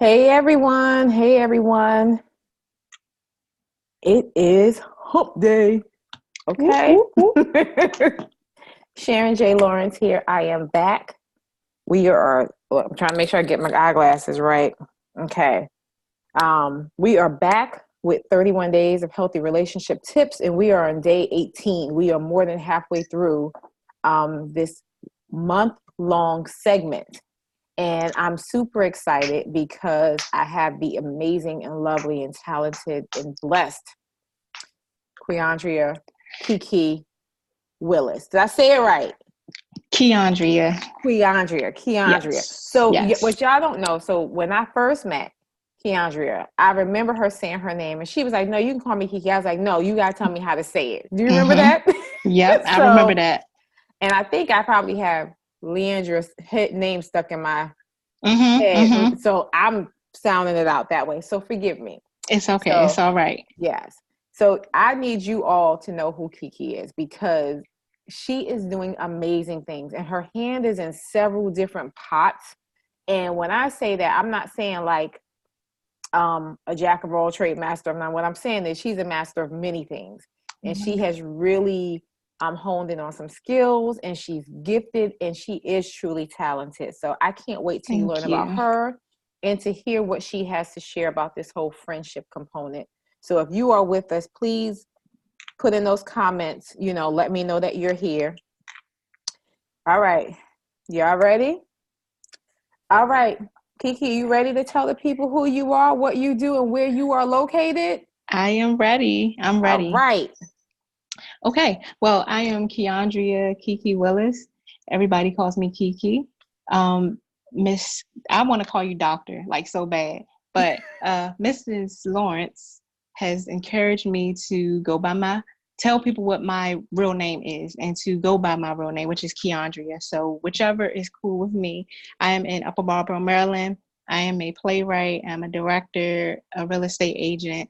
Hey everyone, hey everyone. It is hump day. Whoop, Okay. whoop, whoop. Sharon J. Lawrence here. I am back. I'm trying to make sure I get my eyeglasses right. Okay. We are back with 31 days of healthy relationship tips, and we are on day 18. We are more than halfway through this month-long segment. And I'm super excited because I have the amazing and lovely and talented and blessed Quiandria KeKe Willis. Did I say it right? Quiandria. Quiandria. Yes. So Yes. what y'all don't know, so when I first met Quiandria, I remember her saying her name and she was like, no, you can call me KeKe. I was like, no, you got to tell me how to say it. Do you remember Mm-hmm. that? Yep. I remember So, that. and I think I probably have Leandra's name stuck in my Mm-hmm. head. Mm-hmm. So I'm sounding it out that way. So forgive me. It's okay. It's So, all right. yes. So I need you all to know who KeKe is because she is doing amazing things and her hand is in several different pots. And when I say that, I'm not saying like a jack of all trade master of none. What I'm saying is she's a master of many things. And Mm-hmm. she has really honed in on some skills and she's gifted and she is truly talented. So I can't wait till you Thank learn about you. her and to hear what she has to share about this whole friendship component. So if you are with us, please put in those comments, let me know that you're here. All right. Y'all ready? All right. KeKe, you ready to tell the people who you are, what you do, and where you are located? I am ready. I'm All ready. right. Okay. Well, I am Quiandria KeKe Willis. Everybody calls me KeKe. Miss, I want to call you doctor, like so bad. But Mrs. Lawrence has encouraged me to tell people what my real name is and to go by my real name, which is Quiandria. So whichever is cool with me. I am in Upper Marlboro, Maryland. I am a playwright. I'm a director, a real estate agent.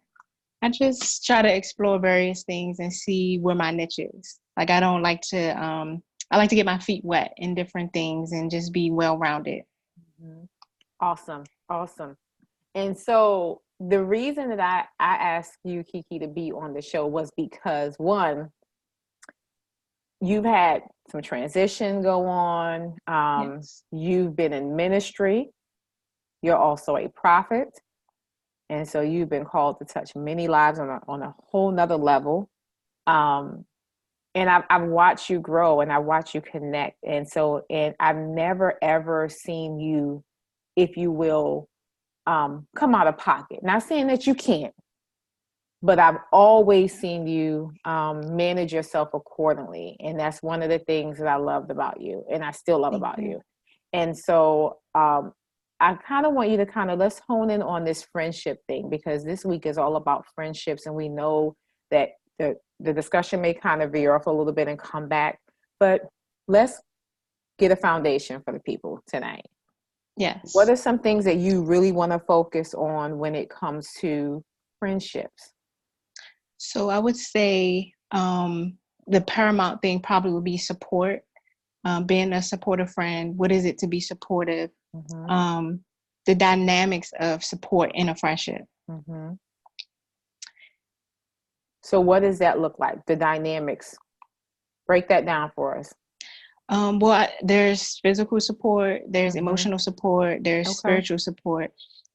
I just try to explore various things and see where my niche is. Like I don't like to I like to get my feet wet in different things and just be well-rounded. Mhm. Awesome. Awesome. And so the reason that I asked you, KeKe, to be on the show was because one, you've had some transition go on. Yes. You've been in ministry. You're also a prophet. And so you've been called to touch many lives on a whole nother level. Um, and I've watched you grow and I watch you connect. And I've never, ever seen you, if you will, come out of pocket. Not saying that you can't, but I've always seen you manage yourself accordingly. And that's one of the things that I loved about you and I still love Thank about you. you. And so I kind of want you to let's hone in on this friendship thing because this week is all about friendships. And we know that the discussion may kind of veer off a little bit and come back, but let's get a foundation for the people tonight. What Yes. are some things that you really want to focus on when it comes to friendships? So I would say the paramount thing probably would be support, being a supportive friend. What is it to be supportive? Mm-hmm. Um, the dynamics of support in a friendship. Mm-hmm. So what does that look like? The dynamics. Break that down for us. There's physical support, there's Mm-hmm. emotional support, there's Okay. spiritual support.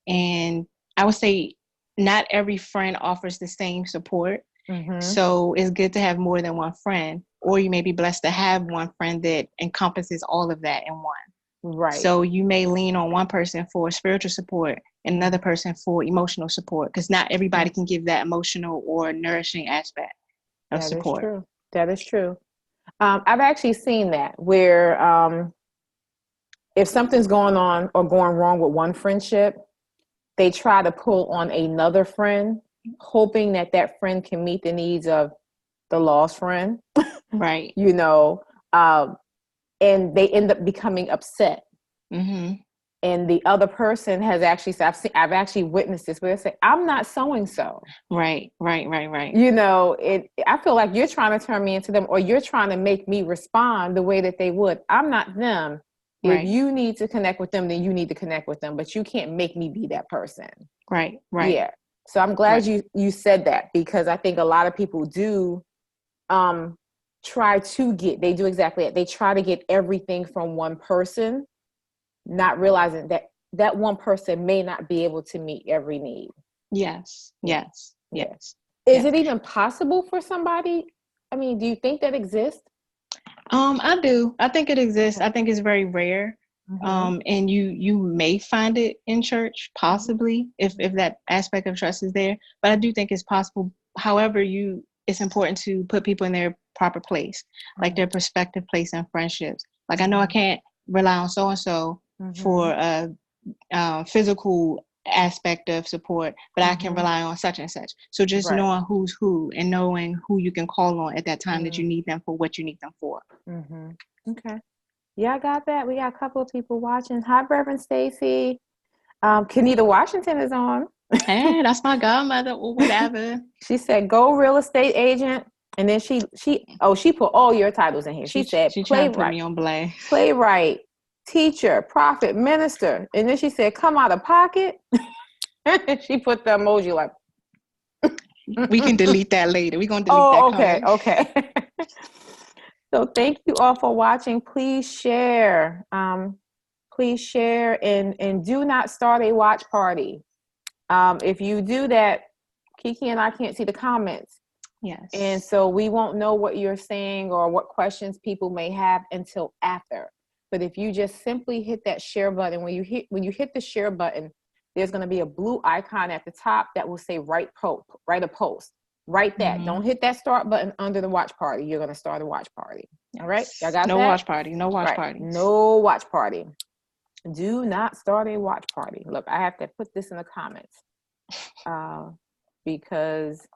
And I would say not every friend offers the same support. Mm-hmm. So it's good to have more than one friend, or you may be blessed to have one friend that encompasses all of that in one. Right. So you may lean on one person for spiritual support and another person for emotional support, because not everybody can give that emotional or nourishing aspect of That is support. true. That is true. I've actually seen that where if something's going on or going wrong with one friendship, they try to pull on another friend, hoping that that friend can meet the needs of the lost friend, Right. you know, um, and they end up becoming upset. Mm-hmm. And the other person has actually said, I've actually witnessed this where they say, I'm not so and so. Right. Right. Right. Right. I feel like you're trying to turn me into them or you're trying to make me respond the way that they would. I'm not them. If Right. you need to connect with them, then you need to connect with them, but you can't make me be that person. Right. Right. Yeah. So I'm glad Right. you said that, because I think a lot of people do they do exactly it. They try to get everything from one person, not realizing that that one person may not be able to meet every need. Yes. Yeah. Yes. Yeah. Yes. Is Yes. it even possible for somebody? I mean, do you think that exists? I do. I think it exists. Okay. I think it's very rare. Mm-hmm. And you may find it in church, possibly, if Mm-hmm. that aspect of trust is there. But I do think it's possible. However, it's important to put people in their proper place, like their prospective place in friendships. Like I know I can't rely on so and so Mm-hmm. for a physical aspect of support, but I can Mm-hmm. rely on such and such. So just Right. knowing who's who and knowing who you can call on at that time that you Mm-hmm. need them for what you need them for. Mm-hmm. Okay. Yeah, I got that. We got a couple of people watching. Hi, Reverend Stacy. Kenita Washington is on. Hey, that's my godmother or whatever. She said, "Go real estate agent," and then she put all your titles in here. She said, She trying to put "Playwright, me on blast. playwright, teacher, prophet, minister," and then she said, "Come out of pocket." She put the emoji like. We can delete that later. We're gonna delete that Oh, okay, comment. okay. So thank you all for watching. Please share. Please share and do not start a watch party. If you do that, KeKe and I can't see the comments. And Yes. so we won't know what you're saying or what questions people may have until after. But if you just simply hit that share button, when you hit the share button, there's going to be a blue icon at the top that will say write a post. Write that. Mm-hmm. Don't hit that start button under the watch party. You're going to start a watch party. Yes. All right? Y'all got No that? watch party. No watch Right. parties. No watch party. Do not start a watch party. Look, I have to put this in the comments because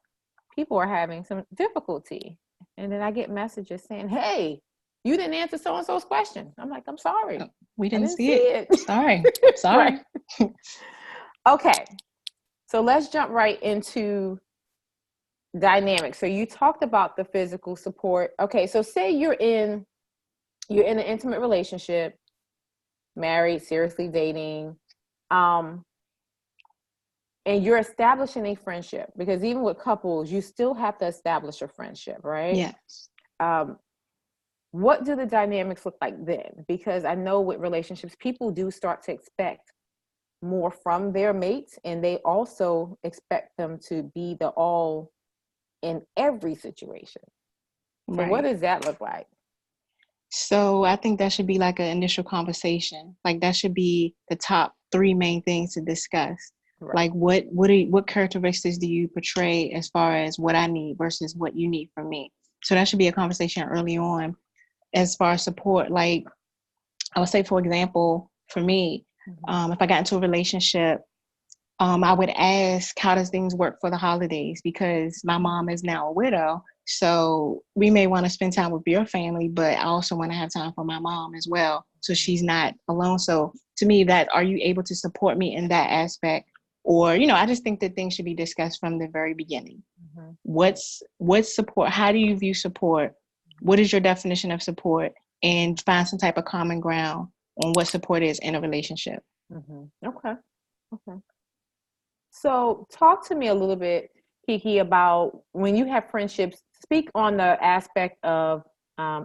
people are having some difficulty. And then I get messages saying, "Hey, you didn't answer so-and-so's question." I'm like, "I'm sorry. We I didn't didn't see see it. it." Sorry. Sorry. Right. Okay. So let's jump right into dynamics. So you talked about the physical support. Okay, so say you're in an intimate relationship, married, seriously dating, and you're establishing a friendship, because even with couples, you still have to establish a friendship, right? Yes. What do the dynamics look like then? Because I know with relationships, people do start to expect more from their mates, and they also expect them to be the all in every situation. So what Right. does that look like? So I think that should be like an initial conversation. Like that should be the top 3 main things to discuss. Right. Like what characteristics do you portray as far as what I need versus what you need from me? So that should be a conversation early on. As far as support, like I would say, for example, for me, if I got into a relationship, I would ask, how does things work for the holidays? Because my mom is now a widow. So we may want to spend time with your family, but I also want to have time for my mom as well. So she's not alone. So to me, are you able to support me in that aspect? Or, I just think that things should be discussed from the very beginning. Mm-hmm. What's support? How do you view support? What is your definition of support? And find some type of common ground on what support is in a relationship. Mm-hmm. Okay. So talk to me a little bit, KeKe, about when you have friendships. Speak on the aspect of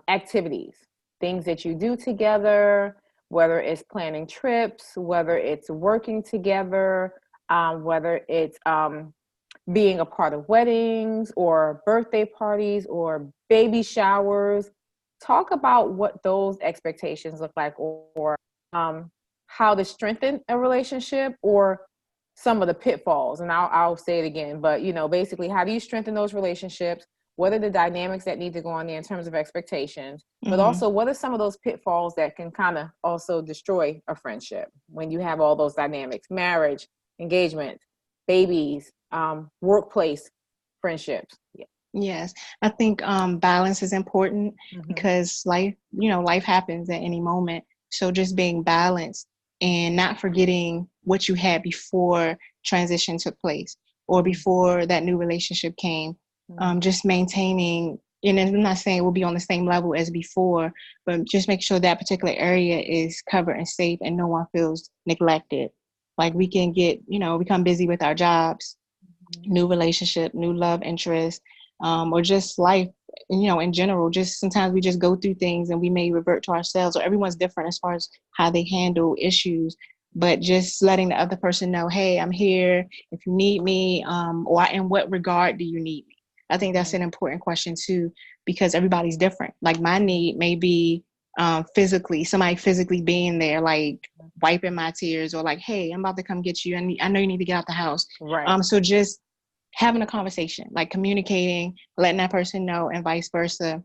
activities, things that you do together, whether it's planning trips, whether it's working together, whether it's being a part of weddings or birthday parties or baby showers. Talk about what those expectations look like, or how to strengthen a relationship, or some of the pitfalls. And I'll say it again, but basically, how do you strengthen those relationships? What are the dynamics that need to go on there in terms of expectations? But also, what are some of those pitfalls that can kind of also destroy a friendship when you have all those dynamics: marriage, engagement, babies, workplace friendships? Yeah. Yes, I think balance is important because life happens at any moment. So just being balanced and not forgetting what you had before transition took place or before that new relationship came. Just maintaining, and I'm not saying we'll be on the same level as before, but just make sure that particular area is covered and safe and no one feels neglected. Like we can get, become busy with our jobs, new relationship, new love interest, or just life, in general. Just sometimes we just go through things and we may revert to ourselves, or everyone's different as far as how they handle issues. But just letting the other person know, hey, I'm here if you need me, or in what regard do you need me? I think that's an important question too, because everybody's different. Like my need may be physically, somebody physically being there, like wiping my tears, or like, hey, I'm about to come get you. I know you need to get out the house. Right. So just having a conversation, like communicating, letting that person know, and vice versa.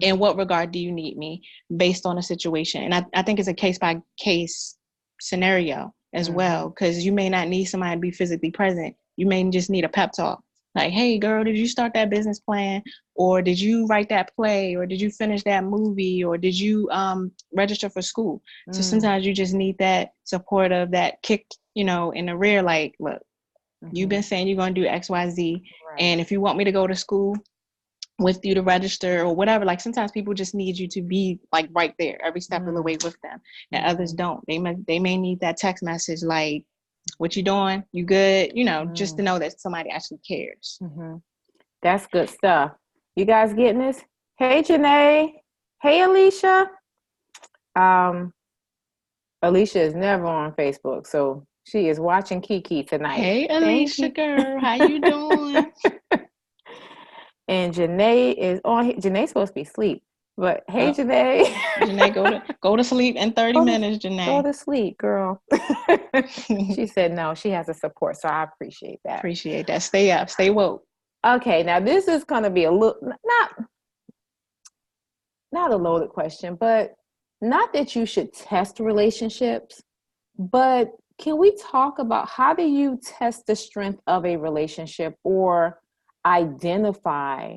In what regard do you need me based on the situation? And I think it's a case by case scenario as well, because you may not need somebody to be physically present. You may just need a pep talk. Like, hey, girl, did you start that business plan? Or did you write that play? Or did you finish that movie? Or did you register for school? So sometimes you just need that support of that kick, in the rear, like, look, you've been saying you're going to do X, Y, Z. Right. And if you want me to go to school with you to register or whatever, like sometimes people just need you to be like right there every step of the way with them. And others don't. They may need that text message like, what you doing? You good? Just to know that somebody actually cares. That's good stuff. You guys getting this? Hey, Janae. Hey, Alicia. Alicia is never on Facebook, so she is watching KeKe tonight. Hey, Alicia, girl. How you doing? And Janae is on. Janae's supposed to be asleep. But hey, Janae. Janae, go to sleep in 30 minutes, Janae. Go to sleep, girl. She said no, she has a support, so I appreciate that. Appreciate that. Stay up, stay woke. Okay, now this is going to be a little, not a loaded question, but not that you should test relationships, but can we talk about how do you test the strength of a relationship or identify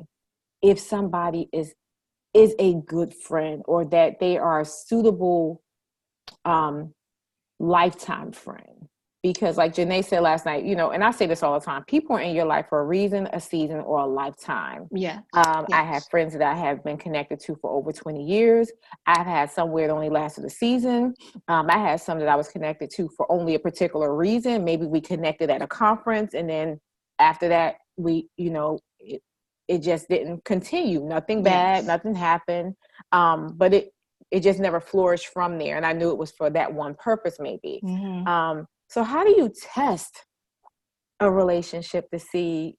if somebody is a good friend or that they are a suitable lifetime friend? Because like Janae said last night, and I say this all the time, people are in your life for a reason, a season, or a lifetime. Yeah. Yes. I have friends that I have been connected to for over 20 years. I've had some where it only lasted a season. I had some that I was connected to for only a particular reason. Maybe we connected at a conference, and then after that, it just didn't continue. Nothing bad, nothing happened. But it just never flourished from there. And I knew it was for that one purpose, maybe. So how do you test a relationship to see,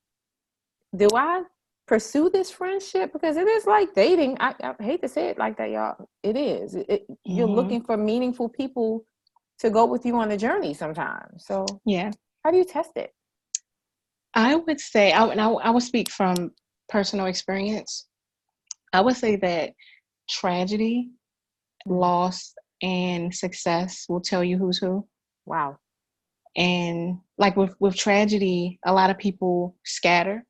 do I pursue this friendship? Because it is like dating. I hate to say it like that, y'all. It is. You're looking for meaningful people to go with you on the journey sometimes. So how do you test it? I would say, I would speak from personal experience. I would say that tragedy, loss, and success will tell you who's who. Wow. And like with tragedy, a lot of people scatter.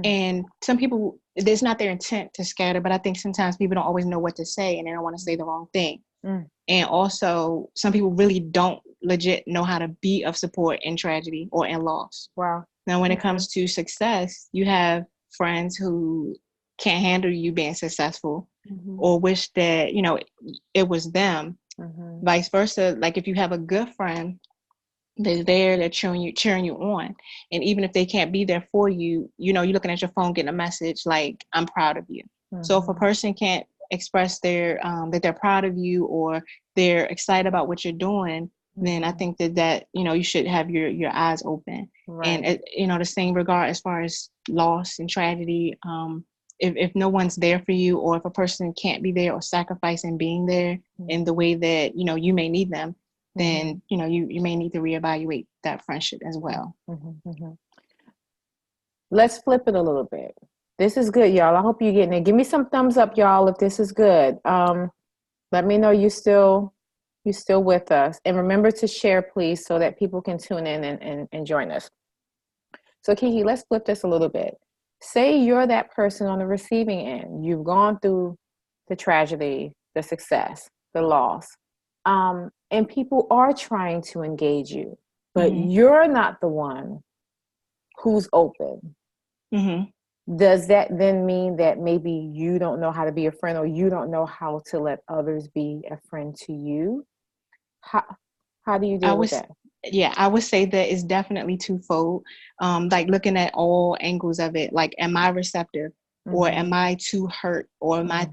And some people, it's not their intent to scatter, but I think sometimes people don't always know what to say and they don't want to say the wrong thing. And also some people really don't legit know how to be of support in tragedy or in loss. Wow. Now, when it comes to success, you have friends who can't handle you being successful or wish that, it was them. Vice versa. Like if you have a good friend, they're there, they're cheering you on. And even if they can't be there for you, you're looking at your phone, getting a message like, I'm proud of you. So if a person can't express that they're proud of you or they're excited about what you're doing, then I think that you should have your eyes open. Right. And the same regard as far as loss and tragedy, if no one's there for you, or if a person can't be there or sacrificing being there in the way that you may need them, then you may need to reevaluate that friendship as well. Let's flip it a little bit. This is good, y'all. I hope you're getting it. Give me some thumbs up, y'all, if this is good. Let me know you're still with us. And remember to share, please, so that people can tune in and join us. So KeKe, let's flip this a little bit. Say you're that person on the receiving end. You've gone through the tragedy, the success, the loss. And people are trying to engage you, but you're not the one who's open. does that then mean that maybe you don't know how to be a friend, or you don't know how to let others be a friend to you? How how do you I deal with was, that? yeah, I would say that it's definitely twofold. Like looking at all angles of it. Like, am I receptive, or Mm-hmm. am I too hurt, or am I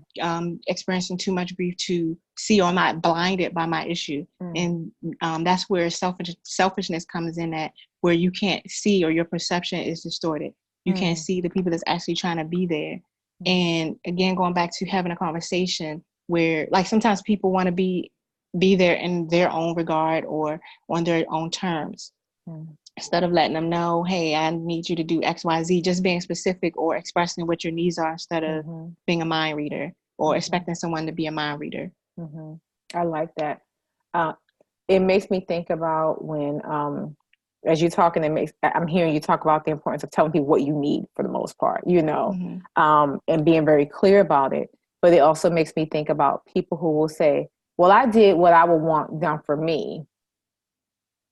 experiencing too much grief to see, or am I blinded by my issue? Mm-hmm. And that's where selfishness comes in. At where you can't see, or your perception is distorted. You can't see the people that's actually trying to be there. And again, going back to having a conversation where, like, sometimes people want to be there in their own regard or on their own terms, Mm-hmm. instead of letting them know, hey, I need you to do XYZ, just being specific or expressing what your needs are, instead of Mm-hmm. being a mind reader or Mm-hmm. expecting someone to be a mind reader. Mm-hmm. I like that. Uh, it makes me think about when, as you're talking, I'm hearing you talk about the importance of telling people what you need for the most part, Mm-hmm. and being very clear about it. But it also makes me think about people who will say, well, I did what I would want done for me.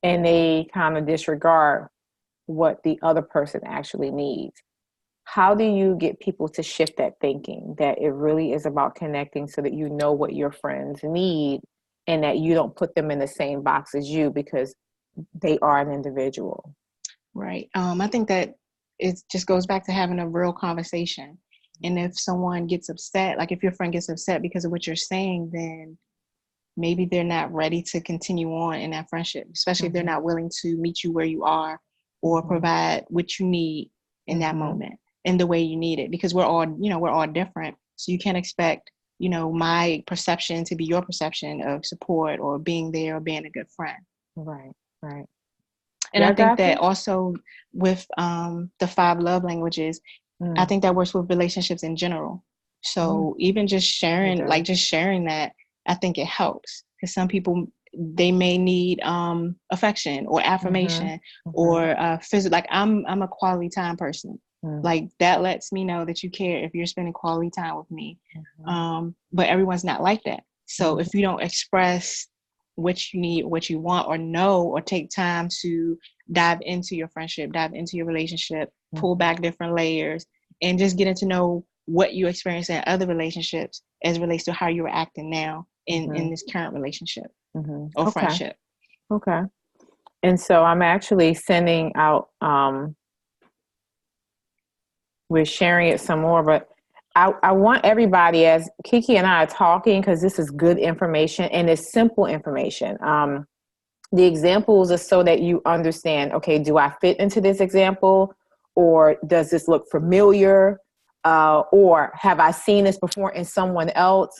And they kind of disregard what the other person actually needs. How do you get people to shift that thinking, that it really is about connecting so that you know what your friends need, and that you don't put them in the same box as you because they are an individual? Right. I think that it just goes back to having a real conversation. And if someone gets upset, like if your friend gets upset because of what you're saying, then maybe they're not ready to continue on in that friendship, especially if they're Mm-hmm. not willing to meet you where you are, or Mm-hmm. provide what you need in that Mm-hmm. moment in the way you need it. Because we're all different. So you can't expect, my perception to be your perception of support or being there or being a good friend. Right, right. And I Yeah, I think got that you. also with the 5 love languages, I Mm. think that works with relationships in general. Mm. So even just It sharing, like does. just sharing that, I think it helps, because some people, they may need affection or Mm-hmm. affirmation Mm-hmm. or physical. Like I'm a quality time person. Mm. Like that lets me know that you care if you're spending quality time with me. Mm-hmm. But everyone's not like that. So if you Mm-hmm. don't express what you need, what you want, or know, or take time to dive into your friendship, dive into your relationship, pull Mm-hmm. back different layers, and just getting to know what you experience in other relationships as it relates to how you're acting now in Mm-hmm. this current relationship Mm-hmm. or Okay. friendship. Okay. And so I'm actually sending out, we're sharing it some more, but I want everybody, as KeKe and I are talking, because this is good information and it's simple information. The examples are so that you understand, okay, do I fit into this example? Or does this look familiar? Or have I seen this before in someone else?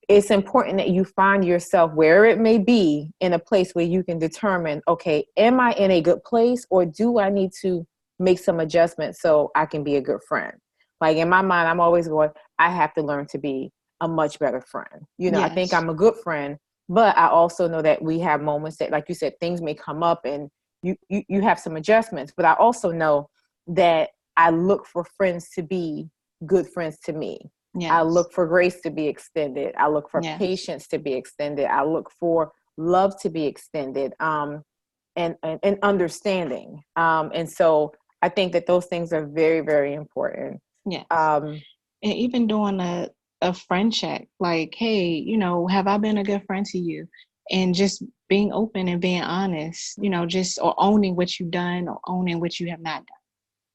It's important that you find yourself, where it may be, in a place where you can determine, okay, am I in a good place, or do I need to make some adjustments so I can be a good friend? Like in my mind, I'm always going, I have to learn to be a much better friend. I think Yes. I'm a good friend, but I also know that we have moments that, like you said, things may come up and you have some adjustments. But I also know that I look for friends to be good friends to me. I Yes. look for grace to be extended. I look for Yes. patience to be extended. I look for love to be extended, and understanding. And so I think that those things are very, very important. Yes. Um, And even doing a friend check, like, hey, have I been a good friend to you? And just being open and being honest, just, or owning what you've done or owning what you have not done.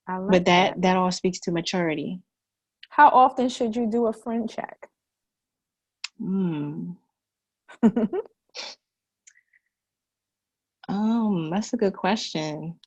I But like that. that all speaks to maturity. How often should you do a friend check? Hmm. That's a good question.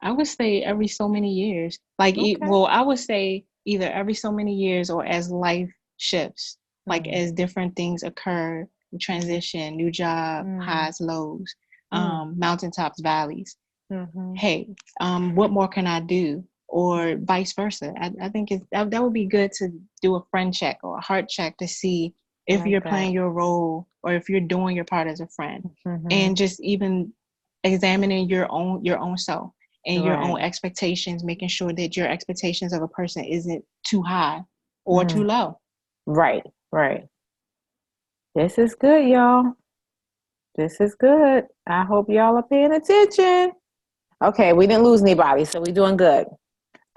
I would say every so many years. Like, Okay. well, I would say either every so many years or as life shifts, like Mm, as different things occur, transition, new job, mm, highs, lows, mm, mountaintops, valleys. mm-hmm, Hey, what more can I do? Or vice versa. I think that would be good to do a friend check or a heart check to see I if like you're that. playing your role or if you're doing your part as a friend, Mm-hmm. and just even examining your own self and your own Right. expectations, making sure that your expectations of a person isn't too high or too Mm, low. right. Right. This is good, y'all. This is good. I hope y'all are paying attention. Okay, we didn't lose anybody, so we're doing good.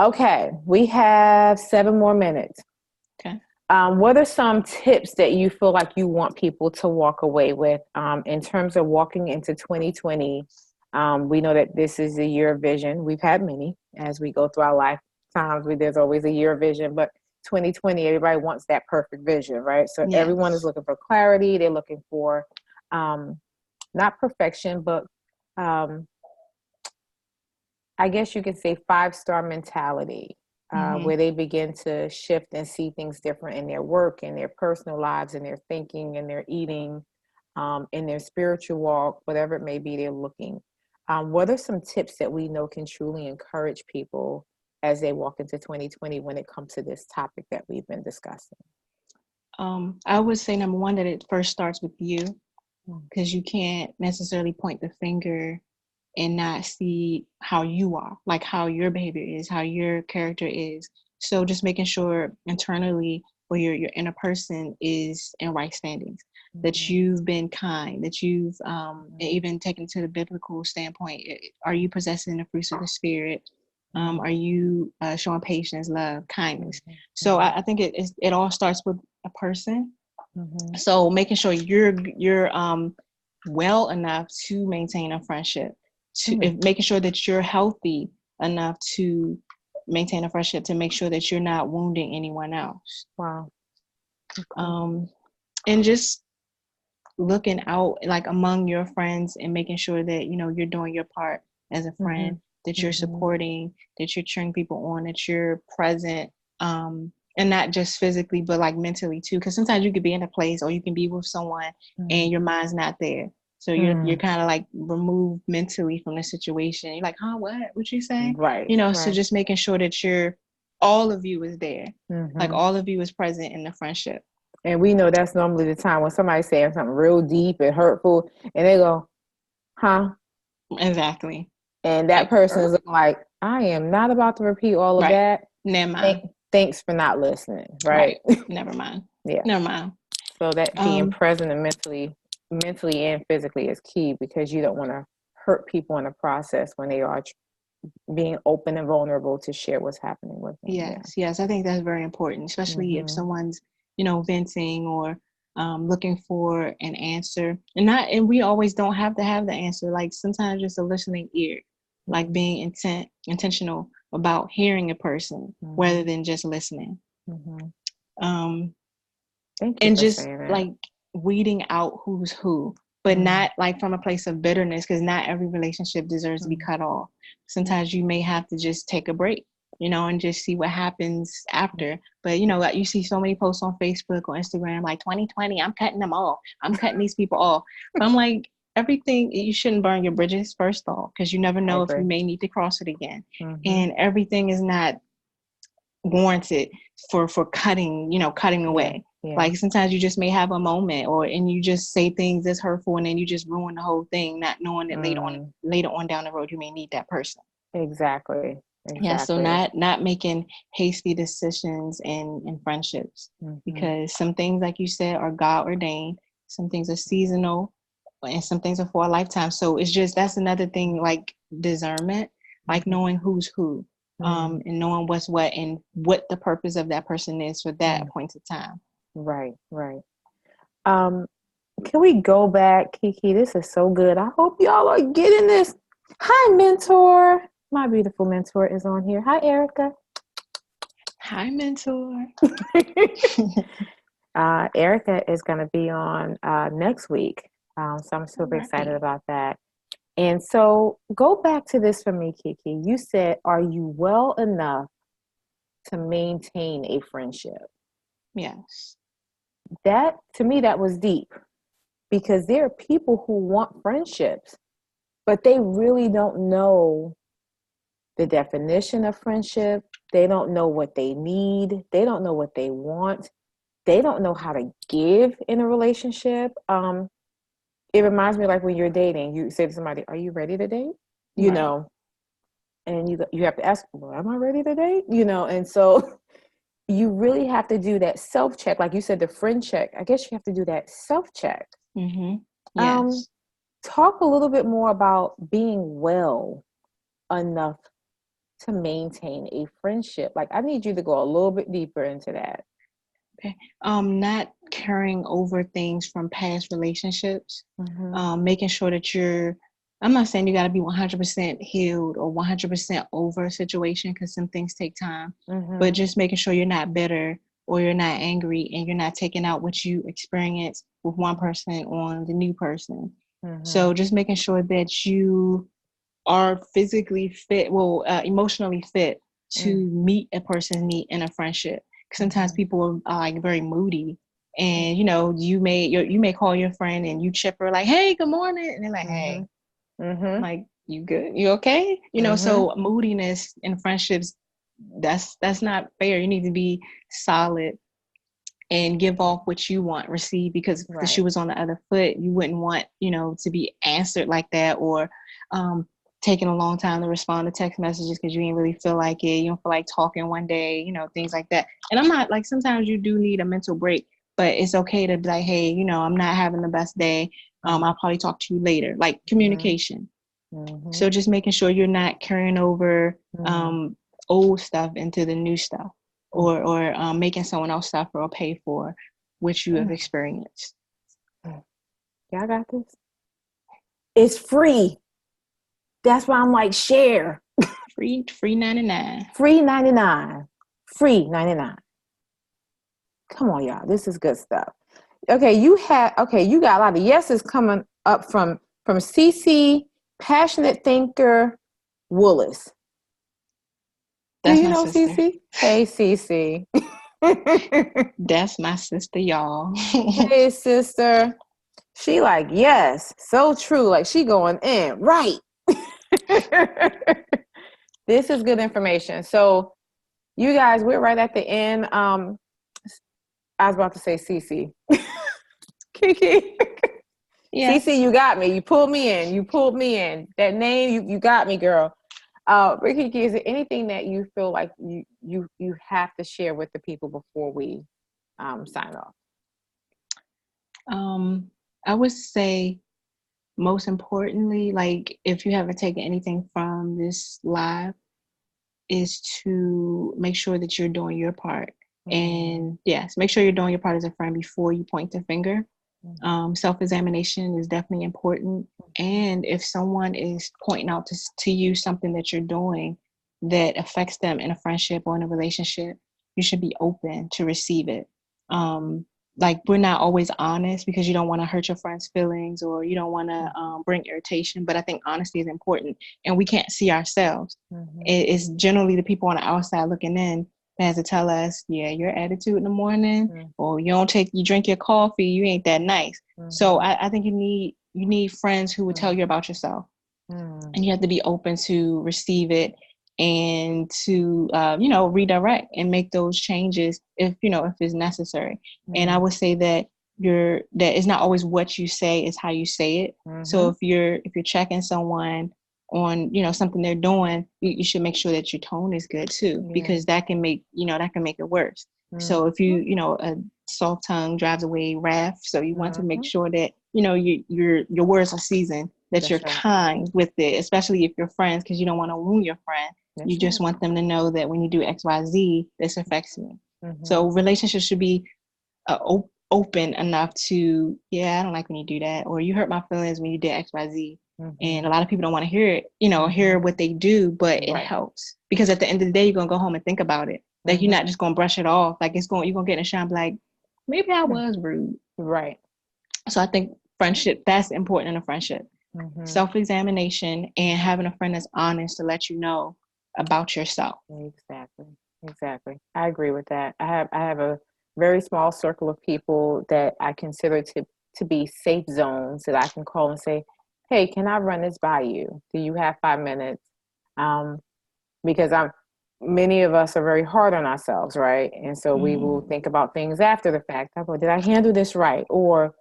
Okay, we have 7 more minutes. Okay. What are some tips that you feel like you want people to walk away with in terms of walking into 2020? We know that this is a year of vision. We've had many as we go through our lifetimes. There's always a year of vision, but 2020, everybody wants that perfect vision, right? So Yes. everyone is looking for clarity. They're looking for not perfection, but I guess you could say 5-star mentality, where they begin to shift and see things different in their work, in their personal lives, in their thinking, in their eating, in their spiritual walk, whatever it may be they're looking. What are some tips that we know can truly encourage people as they walk into 2020 when it comes to this topic that we've been discussing? I would say number one, that it first starts with you, because you can't necessarily point the finger and not see how you are, like how your behavior is, how your character is. So just making sure internally, or your inner person is in right standings, that you've been kind, that you've even taken to the biblical standpoint. Are you possessing the fruits of the spirit? Are you showing patience, love, kindness? So I think it all starts with a person. So making sure you're well enough to maintain a friendship, making sure that you're healthy enough to maintain a friendship, to make sure that you're not wounding anyone else. Wow. And just looking out like among your friends and making sure that you're doing your part as a friend, that you're supporting, that you're cheering people on, that you're present, and not just physically but like mentally too, because sometimes you could be in a place or you can be with someone and your mind's not there, so you're kind of like removed mentally from the situation. You're like, huh, what you saying? Right. So just making sure that all of you is there, like all of you is present in the friendship. And we know that's normally the time when somebody's saying something real deep and hurtful, and they go, huh? Exactly. And that person is like, I am not about to repeat all of that. Never mind. Thanks for not listening. Right. Never mind. Yeah. Never mind. So that being present and mentally and physically is key, because you don't want to hurt people in the process when they are being open and vulnerable to share what's happening with them. Yes. I think that's very important, especially if someone's, venting or looking for an answer, and we always don't have to have the answer. Like sometimes just a listening ear, like being intentional about hearing a person rather than just listening. Thank you and for just saying that. like weeding out who's who, but not like from a place of bitterness, because not every relationship deserves to be cut off. Sometimes you may have to just take a break, and just see what happens after. But like you see so many posts on Facebook or Instagram, like 2020, I'm cutting them off. I'm cutting these people off. But I'm like, everything, you shouldn't burn your bridges first off, because you never know if you may need to cross it again. And everything is not warranted for cutting away. Like sometimes you just may have a moment, and you just say things that's hurtful, and then you just ruin the whole thing, not knowing that later on down the road you may need that person. Exactly. Yeah, so not making hasty decisions in friendships, because some things, like you said, are God ordained, some things are seasonal, and some things are for a lifetime. So it's just, that's another thing, like discernment, like knowing who's who, and knowing what's what, and what the purpose of that person is for that appointed time. Right. Can we go back, KeKe? This is so good. I hope y'all are getting this. Hi, mentor. My beautiful mentor is on here. Hi, Erica. Hi, mentor. Erica is going to be on next week. So I'm super excited about that. And so go back to this for me, KeKe. You said, are you well enough to maintain a friendship? Yes. That, to me, that was deep, because there are people who want friendships, but they really don't know the definition of friendship. They don't know what they need. They don't know what they want. They don't know how to give in a relationship. It reminds me, like when you're dating, you say to somebody, are you ready to date? You know, and you have to ask, well, am I ready to date? And so you really have to do that self-check. Like you said, the friend check. I guess you have to do that self-check. Yes. Talk a little bit more about being well enough to maintain a friendship? Like, I need you to go a little bit deeper into that. Okay. Not carrying over things from past relationships. Making sure that I'm not saying you got to be 100% healed or 100% over a situation, because some things take time, but just making sure you're not bitter or you're not angry and you're not taking out what you experienced with one person on the new person. So just making sure that you are physically fit, emotionally fit to meet a person's need in a friendship. Sometimes people are like very moody, and you may call your friend and you chip her like, "Hey, good morning," and they're like, "Hey," like, "You good? You okay?" So moodiness in friendships, that's not fair. You need to be solid and give off what you want, receive, because if the shoe was on the other foot, you wouldn't want, to be answered like that, or taking a long time to respond to text messages because you didn't really feel like it. You don't feel like talking one day, things like that. And I'm not like, sometimes you do need a mental break, but it's okay to be like, hey, I'm not having the best day. I'll probably talk to you later. Like communication. So just making sure you're not carrying over old stuff into the new stuff, or making someone else suffer or pay for what you have experienced. Yeah, I got this. It's free. That's why I'm like, share. Free 99. Free 99. Free 99. Come on, y'all. This is good stuff. Okay, you got a lot of yeses coming up from KeKe, passionate thinker, Willis. That's Do you know sister. KeKe? Hey, KeKe. That's my sister, y'all. Hey, sister. She like, yes, so true. Like, she going in. Right. This is good information. So, you guys, we're right at the end. I was about to say KeKe. KeKe. Yes. KeKe, you got me. You pulled me in. That name, you got me, girl. KeKe, is there anything that you feel like you have to share with the people before we sign off? I would say, most importantly, like, if you haven't taken anything from this live, is to make sure that you're doing your part. And yes, make sure you're doing your part as a friend before you point the finger. Self-examination is definitely important. And if someone is pointing out to you something that you're doing that affects them in a friendship or in a relationship, you should be open to receive it. Like, we're not always honest because you don't want to hurt your friend's feelings, or you don't want to bring irritation. But I think honesty is important, and we can't see ourselves. It's generally the people on the outside looking in that has to tell us, yeah, your attitude in the morning, or you drink your coffee, you ain't that nice. So I think you need friends who will tell you about yourself, and you have to be open to receive it and to redirect and make those changes if it's necessary. And I would say that it's not always what you say, it's how you say it. So if you're checking someone on something they're doing, you should make sure that your tone is good too, because that can make it worse. So if a soft tongue drives away wrath, so you want to make sure that your words are seasoned, that you're kind with it, especially if you're friends, because you don't want to wound your friend. You just want them to know that when you do XYZ, this affects me. So relationships should be open enough to, I don't like when you do that, or you hurt my feelings when you did XYZ. And a lot of people don't want to hear it, hear what they do, but it helps, because at the end of the day, you're going to go home and think about it. Like, you're not just going to brush it off. Like, you're going to get in the shower and be like, maybe I was rude. Right. So I think friendship, that's important in a friendship. Self-examination and having a friend that's honest to let you know about yourself. Exactly. I agree with that. I have a very small circle of people that I consider to be safe zones that I can call and say, hey, can I run this by you? Do you have 5 minutes? Because many of us are very hard on ourselves, right? And so we will think about things after the fact. I go, did I handle this right? Or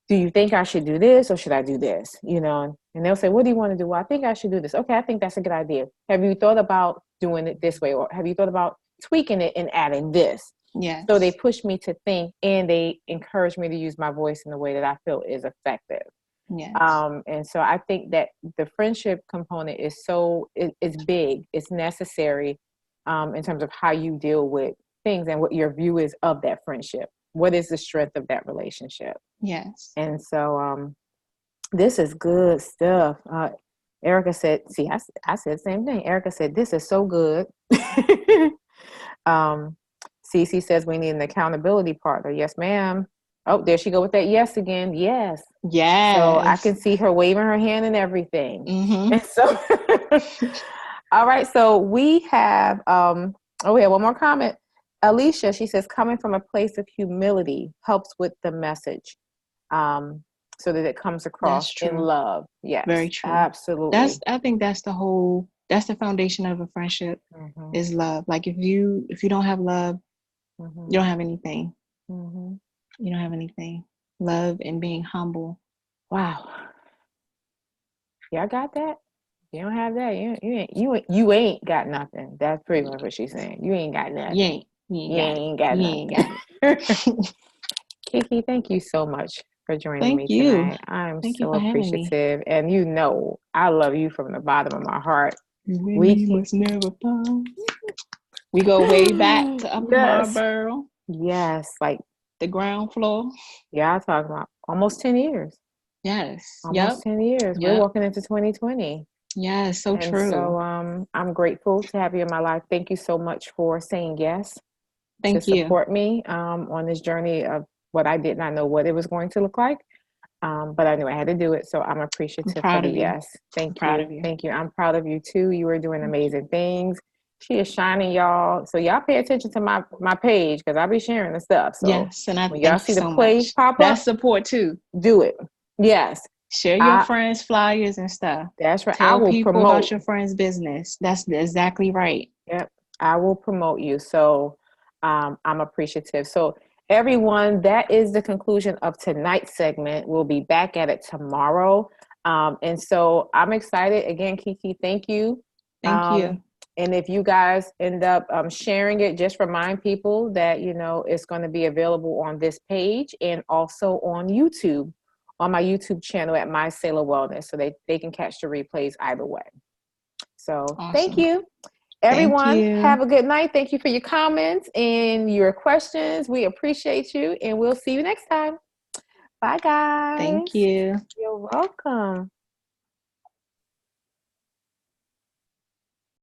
do you think I should do this, or should I do this? And they'll say, what do you want to do? Well, I think I should do this. Okay, I think that's a good idea. Have you thought about doing it this way? Or have you thought about tweaking it and adding this? Yes. So they push me to think, and they encourage me to use my voice in a way that I feel is effective. Yes. And so I think that the friendship component is it's big, it's necessary, in terms of how you deal with things and what your view is of that friendship. What is the strength of that relationship? Yes. And so this is good stuff. Erica said, see, I said the same thing. Erica said, this is so good. Cece says we need an accountability partner. Yes, ma'am. Oh, there she go with that yes again. Yes. So I Yes. can see her waving her hand and everything. Mm-hmm. And so, all right. So we have, we have one more comment. Alicia, she says, coming from a place of humility helps with the message, so that it comes That's across in true. love. Yes, Very true. absolutely. I think that's the foundation of a friendship Mm-hmm. is love. Like if you don't have love, Mm-hmm. you don't have anything. Mm-hmm. You don't have anything. Love and being humble. Wow. Y'all got that? You don't have that. You ain't got nothing. That's pretty much what she's saying. You ain't got nothing. You ain't got Nothing. KeKe, thank you so much for joining me tonight. I'm Thank you so for having me. appreciative. And I love you from the bottom of my heart. We must never fall. We go way back to Upper Marlboro. Yes, like the ground floor. Yeah, I talking about almost 10 years. Yes. Almost 10 years. We're walking into 2020. Yeah, so and true. So I'm grateful to have you in my life. Thank you so much for saying yes to support me on this journey of what I did not know what it was going to look like. But I knew I had to do it. So I'm appreciative for the yes. Thank you. Thank you. I'm proud of you too. You are doing amazing things. She is shining, y'all. So y'all pay attention to my page because I'll be sharing the stuff. So yes, and when y'all see the play pop up, that's support too. Do it. Yes. Share your friends' flyers and stuff. That's right. Tell people about your friends' business. That's exactly right. Yep. I will promote you. So I'm appreciative. So everyone, that is the conclusion of tonight's segment. We'll be back at it tomorrow. And so I'm excited. Again, KeKe, thank you. Thank you. And if you guys end up sharing it, just remind people that, it's going to be available on this page and also on YouTube, on my YouTube channel at My Sailor Wellness, so they can catch the replays either way. So Thank you. Everyone, have a good night. Thank you for your comments and your questions. We appreciate you, and we'll see you next time. Bye, guys. Thank you. You're welcome.